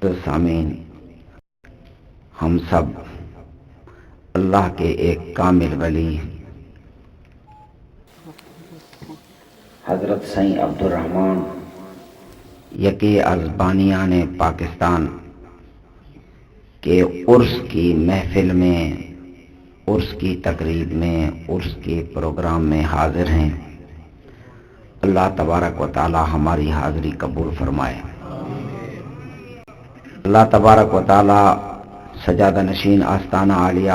سامعین، ہم سب اللہ کے ایک کامل ولی حضرت سائیں عبدالرحمن یکی از بانیان پاکستان کے عرس کی محفل میں، عرس کی تقریب میں، عرس کے پروگرام میں حاضر ہیں۔ اللہ تبارک و تعالی ہماری حاضری قبول فرمائے۔ اللہ تبارک و تعالی سجادہ نشین آستانہ عالیہ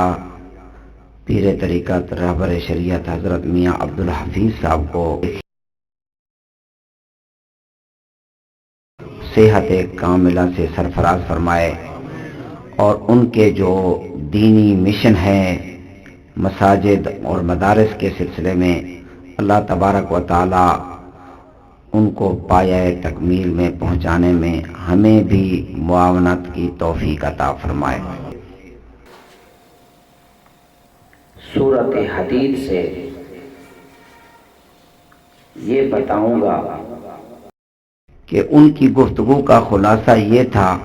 پیر طریقت رہبر شریعت حضرت میاں عبدالحفیظ صاحب کو صحت کاملہ سے سرفراز فرمائے، اور ان کے جو دینی مشن ہے مساجد اور مدارس کے سلسلے میں، اللہ تبارک و تعالی ان کو پایہ تکمیل میں پہنچانے میں ہمیں بھی معاونت کی توفیق عطا فرمائے۔ سورۃ حدید سے یہ بتاؤں گا کہ ان کی گفتگو کا خلاصہ یہ تھا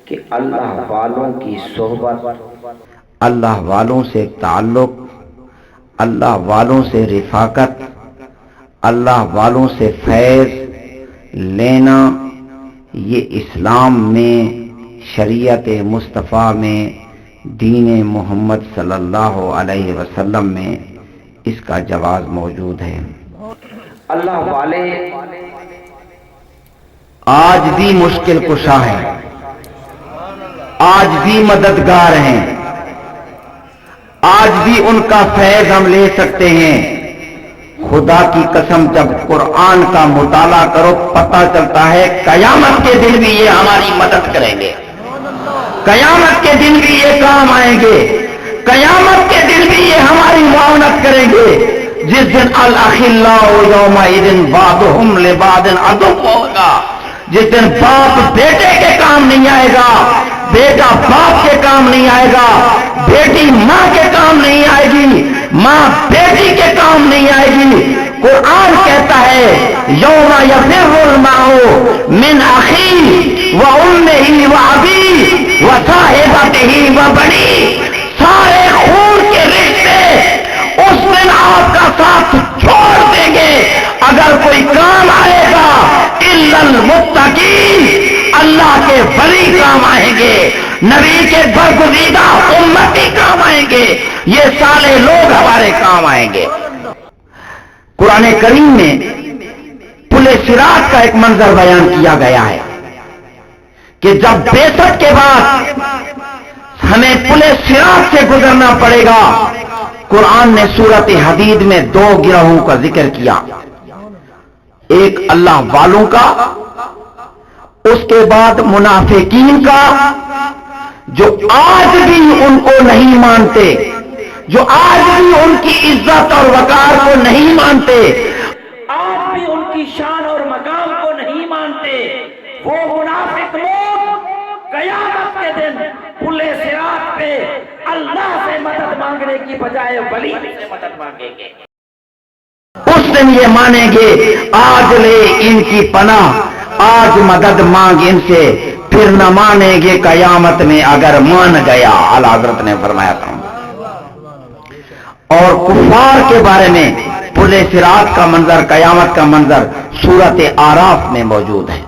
کہ اللہ والوں کی صحبت، اللہ والوں سے تعلق، اللہ والوں سے رفاقت، اللہ والوں سے فیض لینا، یہ اسلام میں، شریعت مصطفیٰ میں، دین محمد صلی اللہ علیہ وسلم میں اس کا جواز موجود ہے۔ اللہ والے آج بھی مشکل کشا ہیں، آج بھی مددگار ہیں، آج بھی ان کا فیض ہم لے سکتے ہیں۔ خدا کی قسم جب قرآن کا مطالعہ کرو پتہ چلتا ہے قیامت کے دن بھی یہ ہماری مدد کریں گے، قیامت کے دن بھی یہ کام آئیں گے، قیامت کے دن بھی یہ ہماری معاونت کریں گے۔ جس دن الاخلاء یومئذ بعضهم لبعض عدو ہوگا، جس دن باپ بیٹے کے کام نہیں آئے گا، بیٹا باپ کے کام نہیں آئے گا، بیٹی ماں کے کام نہیں آئے گی، ماں بیٹی کے کام نہیں آئے گی۔ قرآن کہتا ہے یوم یفر المرء من اخیہ وامہ وابیہ وصاحبتہ وبنیہ، سارے خون کے رشتے اس دن آپ کا ساتھ چھوڑ دیں گے، اگر کوئی کام آئے گا الا المتقین، اللہ کے ولی کام آئیں گے، نبی کے برگزیدہ امتی کام آئیں گے، یہ سارے لوگ ہمارے کام آئیں گے۔ قرآن کریم میں پل صراط کا ایک منظر بیان کیا گیا ہے کہ جب بعثت کے بعد ہمیں پل صراط سے گزرنا پڑے گا، قرآن نے سورۃ حدید میں دو گروہوں کا ذکر کیا، ایک اللہ والوں کا، اس کے بعد منافقین کا، جو آج بھی ان کو نہیں مانتے، جو آج بھی ان کی عزت اور وقار کو نہیں مانتے، آج بھی ان کی شان اور مقام کو نہیں مانتے، وہ منافق لوگ قیامت کے دن پل صراط پہ اللہ سے مدد مانگنے کی بجائے ولی سے مدد مانگیں گے۔ اس دن یہ مانیں گے آج لے ان کی پناہ، آج مدد مانگ ان سے، پھر نہ مانیں گے قیامت میں اگر مان گیا، اعلیٰ حضرت نے فرمایا تھا۔ اور کفار کے بارے میں پل صراط کا منظر، قیامت کا منظر سورۃ اعراف میں موجود ہے۔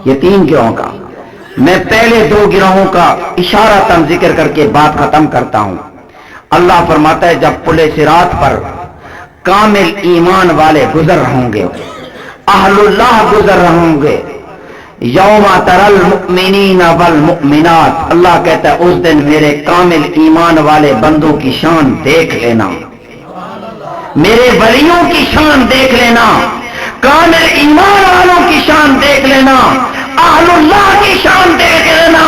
یہ تین گروہوں کا میں پہلے دو گروہوں کا اشارتاً ذکر کر کے بات ختم کرتا ہوں۔ اللہ فرماتا ہے جب پل صراط پر کامل ایمان والے گزر ہوں گے، اہل اللہ گزر ہوں گے، یوم تری المؤمنین والمؤمنات، اللہ کہتا ہے اس دن میرے کامل ایمان والے بندوں کی شان دیکھ لینا، میرے ولیوں کی شان دیکھ لینا، کامل ایمان والوں کی شان دیکھ لینا، اہل اللہ کی شان دیکھ لینا،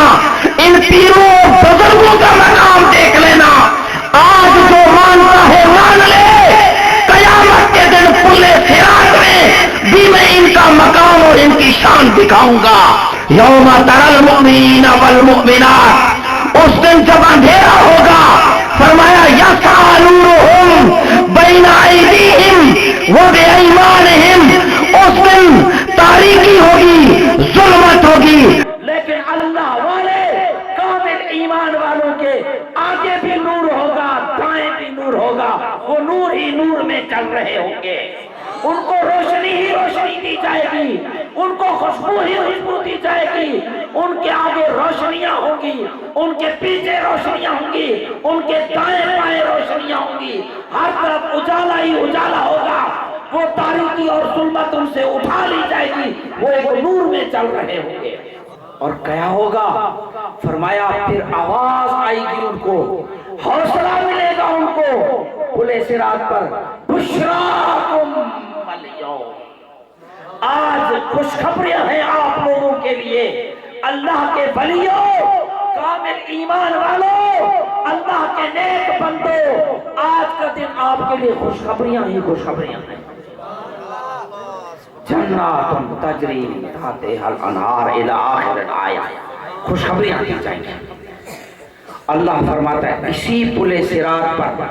ان پیروں بزرگوں کا مقام دیکھ لینا۔ آج جو مانتا ہے مان لے، قیامت کے دن پل صراط میں بھی میں ان کا مقام اور ان کی شان دکھاؤں گا۔ یوم تری المؤمنین والمؤمنات، اس دن جب اندھیرا ہوگا، فرمایا یسعی نورہم بین ایدیہم وبایمانہم، اس دن تاریکی ہوگی، ظلمت ہوگی، لیکن اللہ گی، ان کو خوشبو ہی خوشبو دی جائے گی، ان کے آگے روشنیاں ہوں گی، ان کے پیچھے روشنیاں ہوں گی، ان کے دائیں بائیں روشنیاں ہوں گی، ہر طرف اجالا ہی اجالا ہوگا، وہ تاریکی اور ظلمت ان سے اٹھا لی جائے گی، وہ ایک نور میں چل رہے ہوں گے۔ اور کیا ہوگا؟ فرمایا پھر آواز آئے گی ان کو، حوصلہ ملے گا ان کو پلے صراط پر، بشراکم اليوم، آج خوشخبریاں ہیں آپ لوگوں کے لیے، اللہ کے ولیوں، کامل ایمان والوں، اللہ کے نیک بندوں، آج کا دن آپ کے لیے خوشخبریاں ہی خوشخبریاں ہیں۔ جنات تجری من تحتہا الانہار الی آخر الآیہ، خوشخبریاں دی جائیں گی۔ اللہ فرماتا ہے اسی پلے صراط پر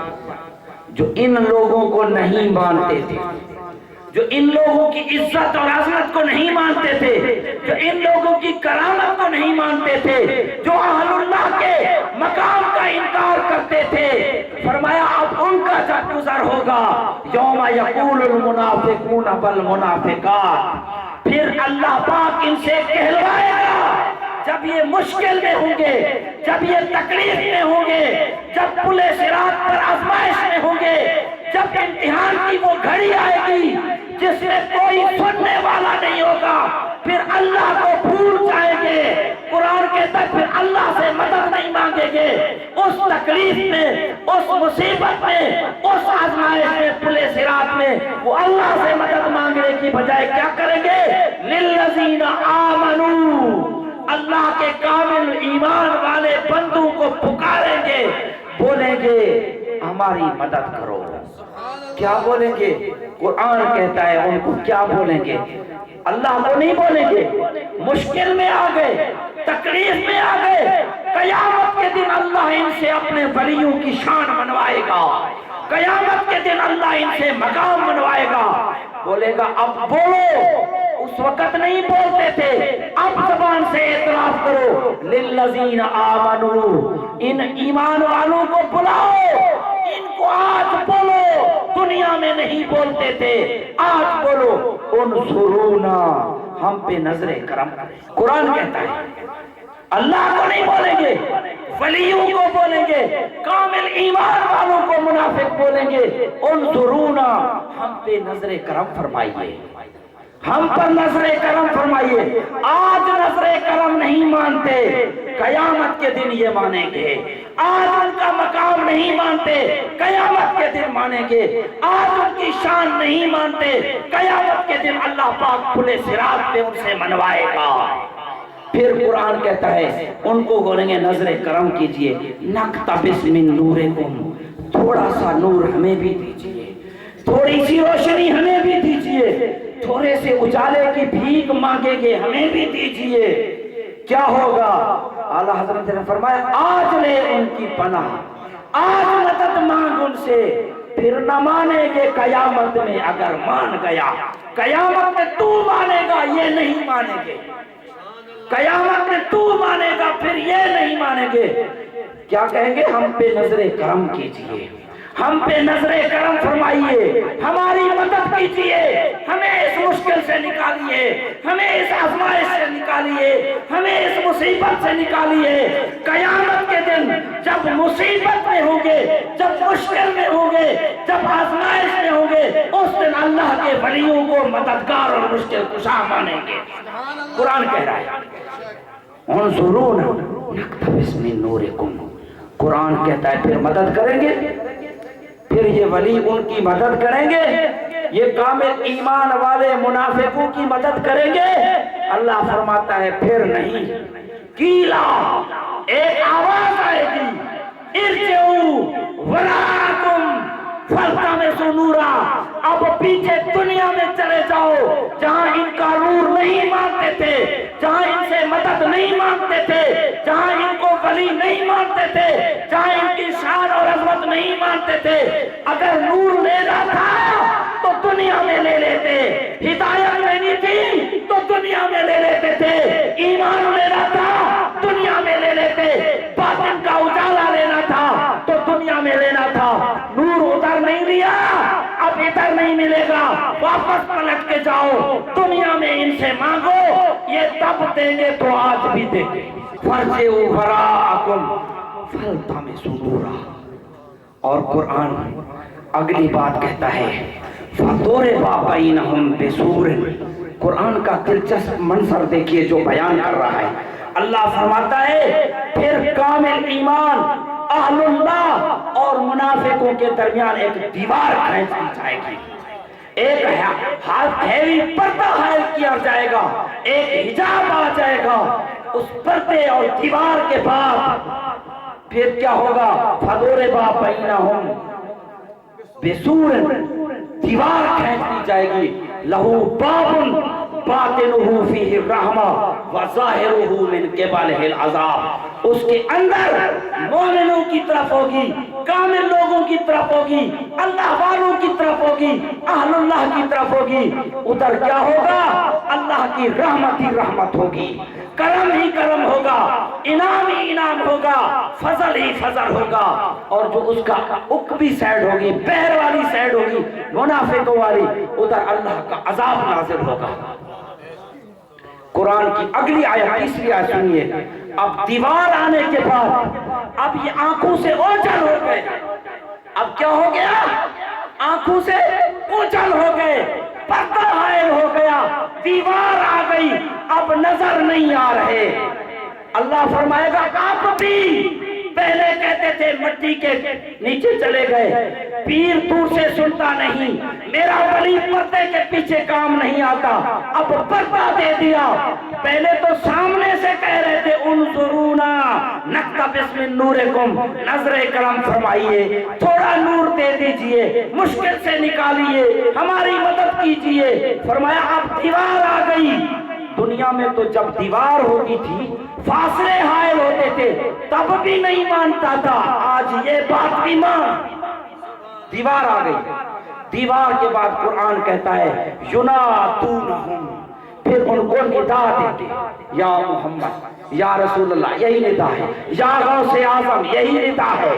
جو ان لوگوں کو نہیں مانتے تھے، جو ان لوگوں کی عزت اور عظمت کو نہیں مانتے تھے، جو ان لوگوں کی کرامت کو نہیں مانتے تھے، جو اہل اللہ کے مقام کا انکار کرتے تھے، فرمایا اب ان کا جب گزر ہوگا، یوم یقول المنافقون والمنافقات، پھر اللہ پاک ان سے کہلوائے گا، جب یہ مشکل میں ہوں گے، جب یہ تکلیف میں ہوں گے، جب پلے صراط پر آزمائش میں ہوں گے، جب امتحان کی وہ گھڑی آئے گی جس میں کوئی سننے والا نہیں ہوگا، پھر اللہ کو بھول جائیں گے، قرآن کہتا ہے پھر اللہ سے مدد نہیں مانگیں گے، اس تکلیف میں، اس مصیبت میں، اس آزمائش میں، پلے صراط میں وہ اللہ سے مدد مانگنے کی بجائے کیا کریں گے؟ للذین آمنوا، اللہ کے کامل ایمان والے بندوں کو پکاریں گے، بولیں گے ہماری مدد کرو۔ کیا بولیں گے؟ قرآن کہتا ہے ان کو کیا بولیں گے؟ اللہ کو نہیں بولیں گے، مشکل میں آ گئے، تکلیف میں آ گئے، قیامت کے دن اللہ ان سے اپنے ولیوں کی شان منوائے گا، قیامت کے دن اللہ ان سے مقام منوائے گا، بولے گا اب بولو، اس وقت نہیں بولتے تھے، اب زبان سے اعتراف کرو، للذین آمنوا، ان ایمان والوں کو بلاؤ، ان کو آج بولو، دنیا میں نہیں بولتے تھے، آج بولو، انصرونا، ہم پہ نظر کرم۔ قرآن کہتا ہے اللہ کو نہیں بولیں گے، ولیوں کو بولیں گے، کامل ایمان والوں کو منافق بولیں گے، انظرونا، ہم پہ نظر کرم فرمائیے، ہم پر نظر کرم فرمائیے۔ آج نظر کرم نہیں مانتے، قیامت کے دن یہ مانیں گے، آج ان کا مقام نہیں مانتے، قیامت کے دن مانیں گے، آج ان کی شان نہیں مانتے، قیامت کے دن اللہ پاک پلے صراط پہ ان سے منوائے گا۔ پھر قرآن کہتا ہے ان کو بولیں گے نظر کرم کیجئے، نقتبس من نورکم، تھوڑا سا نور ہمیں بھی دیجئے، تھوڑی سی روشنی ہمیں بھی دیجئے، تھوڑے سے اجالے کی بھیک مانگیں گے ہمیں بھی دیجئے۔ کیا ہوگا؟ اعلیٰ حضرت نے فرمایا آج لے ان کی پناہ، آج مدد مانگ ان سے، پھر نہ مانیں گے قیامت میں، اگر مان گیا قیامت میں تو مانے گا، یہ نہیں مانیں گے، قیامت میں تو مانے گا پھر یہ نہیں مانیں گے۔ کیا کہیں گے؟ ہم پہ نظر کرم کیجئے، ہم پہ نظر کرم فرمائیے، ہماری مدد کیجئے، ہمیں اس مشکل سے نکالیے، ہمیں اس آزمائش سے نکالیے، ہمیں اس مصیبت سے نکالیے۔ قیامت کے دن جب مصیبت میں ہوں گے، جب مشکل میں ہوں گے، جب آزمائش میں ہوں گے، اس دن اللہ کے ولیوں کو مددگار اور مشکل کشا مانیں گے۔ قرآن کہہ رہا ہے انظرونا نقتبس من نورکم، قرآن کہتا ہے پھر مدد کریں گے، پھر یہ ولی ان کی مدد کریں گے، یہ کامل ایمان والے منافقوں کی مدد کریں گے۔ اللہ فرماتا ہے پھر نہیں، کیلا، ایک آواز آئے گی، ارجعوا وراءکم فالتمسوا نورا، اب پیچھے دنیا میں چلے جاؤ، جہاں ان کا نور نہیں مانتے تھے، جہاں ان سے مدد نہیں مانتے تھے، جہاں ان کو ولی نہیں مانتے تھے، جہاں ان کی شان اور عظمت نہیں مانتے تھے۔ اگر نور لینا تھا تو دنیا میں لے لیتے، ہدایت لینی تھی تو دنیا میں لے لیتے تھے، ایمان لینا تھا دنیا میں لے لیتے، باطن کا اجالا لینا تھا تو دنیا میں لینا تھا۔ نور ادھر نہیں لیا، اب ادھر نہیں ملے گا، واپس پلٹ کے جاؤ، دنیا میں ان سے مانگو یہ تب دیں گے تو آج بھی دیں گے. فارجعوا وراءکم فالتمسوا نورا. اور قرآن اگلی بات کہتا ہے فَضُرِبَ بَيْنَهُمْ بِسُورٍ. قرآن کا دلچسپ منظر دیکھیے جو بیان کر رہا ہے. اللہ فرماتا ہے پھر کامل ایمان اہل اللہ اور منافقوں کے درمیان ایک دیوار کھینچ دی جائے گی. ایک ہیوی پردہ حائل کیا جائے گا, ایک حجاب آ جائے گا. اس پردے اور دیوار کے بعد پھر کیا ہوگا؟ فَضُرِبَ بَيْنَهُمْ بِسُورٍ. دیوار کھینچ دی جائے گی. لَهُ بَابٌ باطنُهُ فِيهِ الرَّحْمَةُ وَظَاهِرُهُ مِنْ قِبَلِهِ الْعَذَابُ. اس کے اندر مومنوں کی طرف ہوگی, کامل لوگوں کی طرف ہوگی, اللہ والوں کی طرف ہوگی, اہل اللہ کی طرف ہوگی. ادھر کیا ہوگا؟ اللہ کی رحمت ہی رحمت ہوگی, کرم ہی کرم ہوگا, انعام ہی انعام ہوگا, فضل ہی فضل ہوگا. اور جو اس کا عقبی سائڈ ہوگی, بہر والی سائڈ ہوگی, منافقوں والی, ادھر اللہ کا عذاب نازل ہوگا. قرآن کی اگلی آیت تیسری آیت سنیے. اب دیوار آنے کے بعد اب یہ آنکھوں سے اوجھل ہو گئے. اب کیا ہو گیا؟ آنکھوں سے اوجھل ہو گئے, پردہ حائل ہو گیا, دیوار آ گئی, اب نظر نہیں آ رہے. اللہ فرمائے گا آپ بھی پہلے کہتے تھے مٹی کے نیچے چلے گئے, پیر دور سے سنتا نہیں, میرا ولی پردے کے پیچھے کام نہیں آتا, اب پردہ دے دیا. پہلے تو سامنے سے کہہ رہے تھے انظرونا نقتبس من نورکم, نظر کرم فرمائیے, تھوڑا نور دے دیجئے, مشکل سے نکالیے, ہماری مدد کیجئے. فرمایا اب دیوار آ گئی. دنیا میں تو جب دیوار ہوتی تھی, فاصلے حائل ہوتے تھے, تب بھی نہیں مانتا تھا. آج یہ بات بھی مان. دیوار آ گئی. دیوار کے بعد قرآن کہتا ہے ینادونہم, پھر ان کو ندا دیتے, یا محمد, یا رسول اللہ, یہی ندا ہے. یا غوث اعظم, یہی ندا ہے.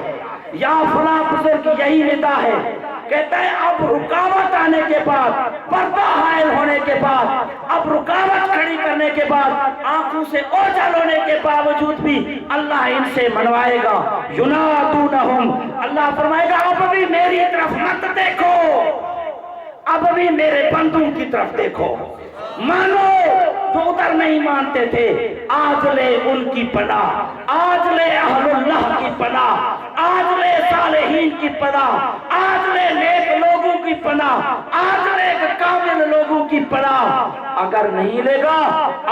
یا فلاں بزرگ, یہی ندا ہے. کہتا ہے اب رکاوٹ آنے کے بعد, پردہ حائل ہونے کے بعد, اب رکاوٹ کھڑی کرنے کے بعد, آنکھوں سے اوجھل ہونے کے باوجود بھی اللہ ان سے منوائے گا. ینادونہم, اللہ فرمائے گا اب بھی میری طرف مت دیکھو, اب بھی میرے بندوں کی طرف دیکھو, مانو. جو ادھر نہیں مانتے تھے, آج لے ان کی پناہ, آج لے اہل اللہ کی پناہ, آج لے صالحین کی پناہ, آج لے نیک لوگوں کی پناہ, آج لے کامل لوگوں کی پناہ. اگر نہیں لے گا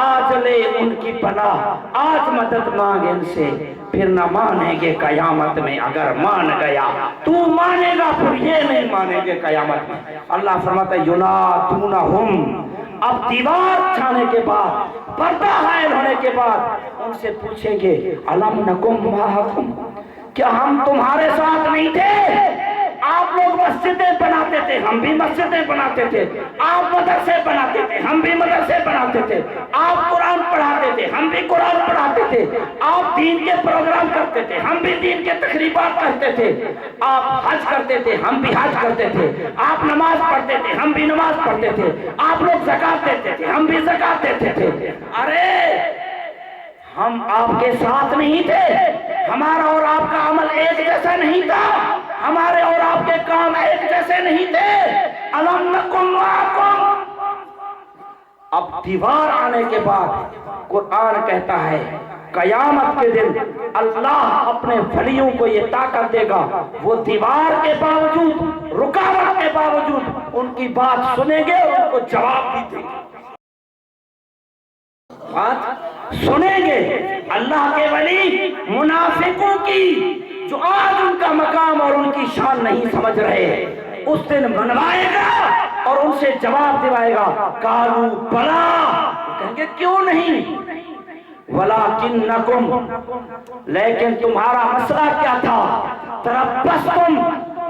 آج لے ان کی پناہ, آج مدد مانگ ان سے, پھر نہ مانیں گے قیامت میں. اگر مان گیا تو مانے گا, پھر یہ نہیں مانیں گے قیامت میں. اللہ فرماتا ہے ینادونہم, اب دیوار چھانے کے بعد, پردہ حائل ہونے کے بعد ان سے پوچھیں گے الم نکم معکم, کیا ہم تمہارے ساتھ نہیں تھے؟ آپ لوگ مسجدیں بناتے تھے, ہم بھی مسجدیں بناتے تھے. آپ مدرسے بناتے تھے, ہم بھی مدرسے بناتے تھے. آپ قرآن پڑھاتے تھے, ہم بھی قرآن پڑھاتے تھے. آپ دین کے پروگرام کرتے تھے, ہم بھی دین کے تقریبات کرتے تھے. آپ حج کرتے تھے, ہم بھی حج کرتے تھے. آپ نماز پڑھتے تھے, ہم بھی نماز پڑھتے تھے. آپ لوگ زکات دیتے تھے, ہم بھی زکات دیتے تھے. ارے ہم آپ کے ساتھ نہیں تھے, ہمارا اور آپ کا عمل ایک جیسا نہیں تھا, ہمارے اور آپ کے کام ایک جیسے نہیں تھے. الم نکم معکم. اب دیوار آنے کے بعد قرآن کہتا ہے قیامت کے دن اللہ اپنے ولیوں کو یہ طاقت دے گا, وہ دیوار کے باوجود, رکاوٹ کے باوجود ان کی بات سنیں گے اور ان کو جواب بھی دیں گے. بات سنیں گے. اللہ کے ولی منافقوں کی جو آج ان کا مقام اور ان کی شان نہیں سمجھ رہے, اس دن منوائے گا اور ان سے جواب دلائے گا. قالوا بلا, کہیں گے کیوں نہیں, ولیکنکم, لیکن تمہارا مسئلہ کیا تھا, تربصتم,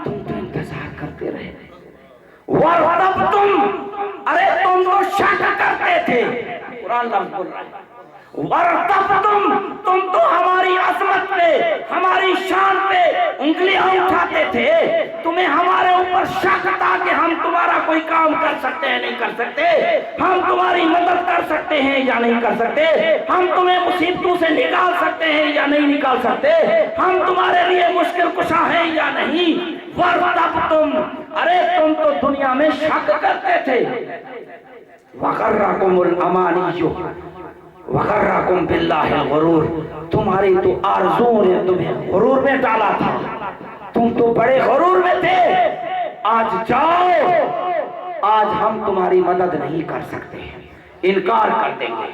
تم تو انتظار کرتے رہے, وارتبتم, ارے تم تو شک کرتے تھے. قرآن لفظ بول رہا ہے وارتبتم, تم تو ہماری عظمت پہ, ہماری شان پہ انگلیاں اٹھاتے تھے, تمہیں ہمارے اوپر شک تھا کہ ہم تمہارا کوئی کام کر سکتے ہیں نہیں کر سکتے, ہم تمہاری مدد کر سکتے ہیں یا نہیں کر سکتے، ہم تمہیں مصیبتوں سے نکال سکتے ہیں یا نہیں نکال سکتے، ہم تمہارے لیے مشکل کشا ہیں یا نہیں۔ وَارْتَبْتُمْ، ارے تم تو دنیا میں شک کرتے تھے، وَغَرَّكُمُ الْأَمَانِيُّ وَغَرَّكُمْ بِاللَّهِ الْغُرُورُ، تمہاری تو آرزوؤں نے تمہیں غرور میں ڈالا تھا، تم تو بڑے غرور میں تھے۔ آج جاؤ، آج ہم تمہاری مدد نہیں کر سکتے، انکار کر دیں گے۔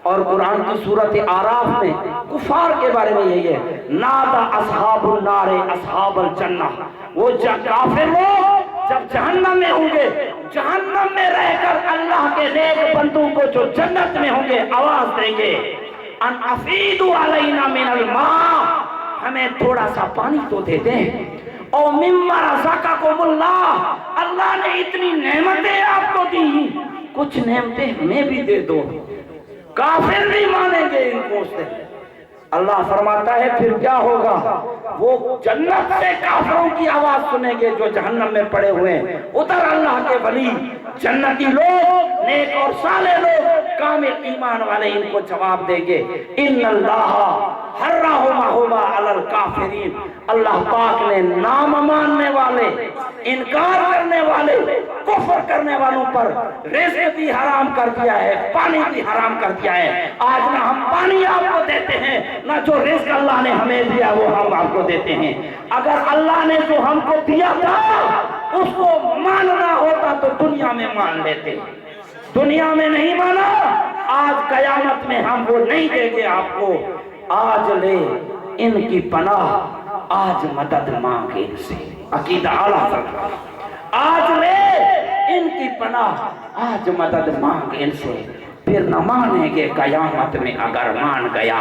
اور قرآن کی سورت اعراف میں کفار کے بارے میں یہی ہے، نادا اصحاب النار اصحاب الجنہ، وہ کافر لوگ جب جہنم میں ہوں گے، جہنم میں رہ کر اللہ کے نیک بندوں کو جو جنت میں ہوں گے آواز دیں گے، ان افیدوا علینا من الماء، ہمیں تھوڑا سا پانی تو دے دیں، او مما رزقکم اللہ، اللہ نے اتنی نعمتیں آپ کو دی، کچھ نعمتیں ہمیں بھی دے دو۔ کافر نہیں مانیں گے ان کو سے۔ اللہ فرماتا ہے پھر کیا ہوگا، وہ جنت سے کافروں کی آواز سنیں گے جو جہنم میں پڑے ہوئے ہیں، ادھر اللہ کے ولی جنتی لوگ، نیک اور صالح لوگ، کامل ایمان والے ان کو جواب دیں گے، ان اللہ حرمہما علی الکافرین، اللہ پاک نے نام ماننے والے، انکار کرنے والے، کفر کرنے والوں پر رزق بھی حرام کر دیا ہے، پانی بھی حرام کر دیا ہے۔ آج نہ ہم پانی آپ کو دیتے ہیں، نہ جو رزق اللہ نے ہمیں دیا وہ ہم آپ کو دیتے ہیں۔ اگر اللہ نے جو ہم کو دیا تھا اس کو ماننا ہوتا تو دنیا میں مان لیتے، دنیا میں نہیں مانا، آج قیامت میں ہم وہ نہیں دیں گے آپ کو۔ آج لے ان کی پناہ، آج مدد مانگے ان سے، عقیدہ اعلیٰ فرمائے، آج لے ان کی پناہ، آج مدد مانگ ان سے، پھر نہ مانیں گے قیامت میں اگر مان گیا۔